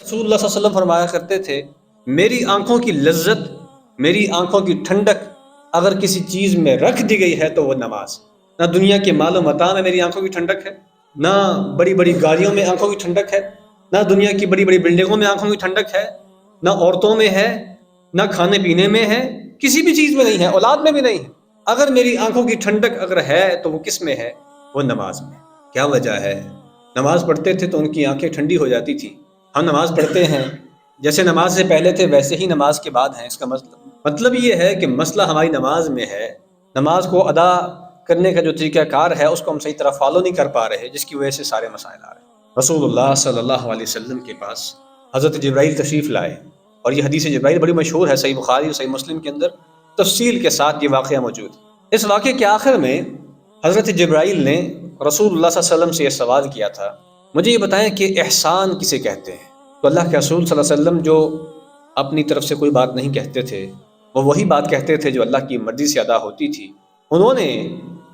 رسول اللہ صلی اللہ علیہ وسلم فرمایا کرتے تھے، میری آنکھوں کی لذت، میری آنکھوں کی ٹھنڈک اگر کسی چیز میں رکھ دی گئی ہے تو وہ نماز۔ نہ دنیا کے مال و متاع میں میری آنکھوں کی ٹھنڈک ہے، نہ بڑی بڑی گاڑیوں میں آنکھوں کی ٹھنڈک ہے، نہ دنیا کی بڑی بڑی بلڈنگوں میں آنکھوں کی ٹھنڈک ہے، نہ عورتوں میں ہے، نہ کھانے پینے میں ہے، کسی بھی چیز میں نہیں ہے، اولاد میں بھی نہیں ہے۔ اگر میری آنکھوں کی ٹھنڈک اگر ہے تو وہ کس میں ہے؟ وہ نماز میں۔ کیا وجہ ہے؟ نماز پڑھتے تھے تو ان کی آنکھیں ٹھنڈی ہو جاتی تھی۔ ہم نماز پڑھتے ہیں جیسے نماز سے پہلے تھے ویسے ہی نماز کے بعد ہیں۔ اس کا مطلب یہ ہے کہ مسئلہ ہماری نماز میں ہے، نماز کو ادا کرنے کا جو طریقہ کار ہے اس کو ہم صحیح طرح فالو نہیں کر پا رہے، جس کی وجہ سے سارے مسائل آ رہے ہیں۔ رسول اللہ صلی اللہ علیہ وسلم کے پاس حضرت جبرائیل تشریف لائے، اور یہ حدیث جبرائیل بڑی مشہور ہے، صحیح بخاری اور صحیح مسلم کے اندر تفصیل کے ساتھ یہ واقعہ موجود ہے۔ اس واقعے کے آخر میں حضرت جبرائیل نے رسول اللہ صلی اللہ علیہ وسلم سے یہ سوال کیا تھا، مجھے یہ بتائیں کہ احسان کسے کہتے ہیں؟ تو اللہ کے رسول صلی اللہ علیہ وسلم جو اپنی طرف سے کوئی بات نہیں کہتے تھے، وہ وہی بات کہتے تھے جو اللہ کی مرضی سے ادا ہوتی تھی۔ انہوں نے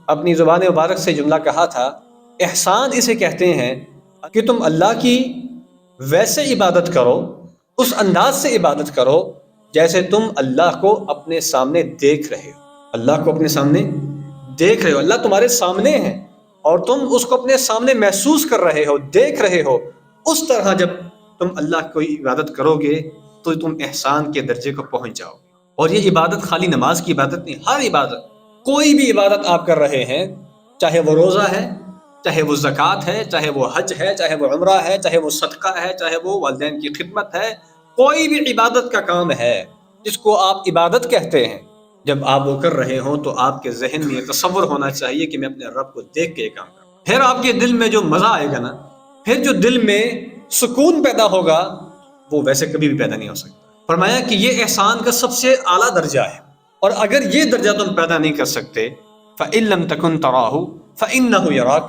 اپنی زبان مبارک سے جملہ کہا تھا، احسان اسے کہتے ہیں کہ تم اللہ کی ویسے عبادت کرو، اس انداز سے عبادت کرو جیسے تم اللہ کو اپنے سامنے دیکھ رہے ہو۔ اللہ کو اپنے سامنے دیکھ رہے ہو، اللہ تمہارے سامنے ہے اور تم اس کو اپنے سامنے محسوس کر رہے ہو، دیکھ رہے ہو۔ اس طرح جب تم اللہ کو عبادت کرو گے تو تم احسان کے درجے کو پہنچ جاؤ گے۔ اور یہ عبادت خالی نماز کی عبادت نہیں، ہر عبادت، کوئی بھی عبادت آپ کر رہے ہیں، چاہے وہ روزہ ہے، چاہے وہ زکوٰۃ ہے، چاہے وہ حج ہے، چاہے وہ عمرہ ہے، چاہے وہ صدقہ ہے، چاہے وہ والدین کی خدمت ہے، کوئی بھی عبادت کا کام ہے جس کو آپ عبادت کہتے ہیں، جب آپ وہ کر رہے ہوں تو آپ کے ذہن میں یہ تصور ہونا چاہیے کہ میں اپنے رب کو دیکھ کے یہ کام کروں۔ پھر آپ کے دل میں جو مزہ آئے گا نا، پھر جو دل میں سکون پیدا ہوگا وہ ویسے کبھی بھی پیدا نہیں ہو سکتا۔ فرمایا کہ یہ احسان کا سب سے اعلیٰ درجہ ہے، اور اگر یہ درجہ تم پیدا نہیں کر سکتے فَإِن لَمْ تَكُنْ تَرَاهُ فَإِنَّهُ يَرَاكَ،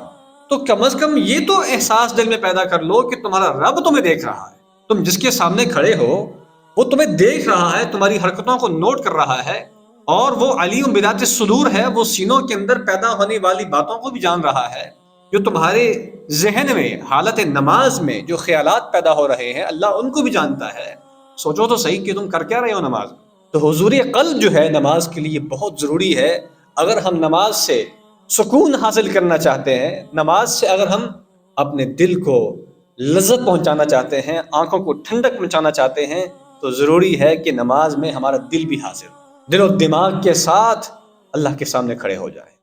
تو کم از کم یہ تو احساس دل میں پیدا کر لو کہ تمہارا رب تمہیں دیکھ رہا ہے، تم جس کے سامنے کھڑے ہو وہ تمہیں دیکھ رہا ہے، تمہاری حرکتوں کو نوٹ کر رہا ہے، اور وہ علیم بذات الصدور ہے، وہ سینوں کے اندر پیدا ہونے والی باتوں کو بھی جان رہا ہے۔ جو تمہارے ذہن میں حالت نماز میں جو خیالات پیدا ہو رہے ہیں اللہ ان کو بھی جانتا ہے۔ سوچو تو صحیح کہ تم کر کیا رہے ہو نماز میں۔ تو حضور قلب جو ہے نماز کے لیے بہت ضروری ہے۔ اگر ہم نماز سے سکون حاصل کرنا چاہتے ہیں، نماز سے اگر ہم اپنے دل کو لذت پہنچانا چاہتے ہیں، آنکھوں کو ٹھنڈک پہنچانا چاہتے ہیں، تو ضروری ہے کہ نماز میں ہمارا دل بھی حاضر ہو، دل و دماغ کے ساتھ اللہ کے سامنے کھڑے ہو جائے۔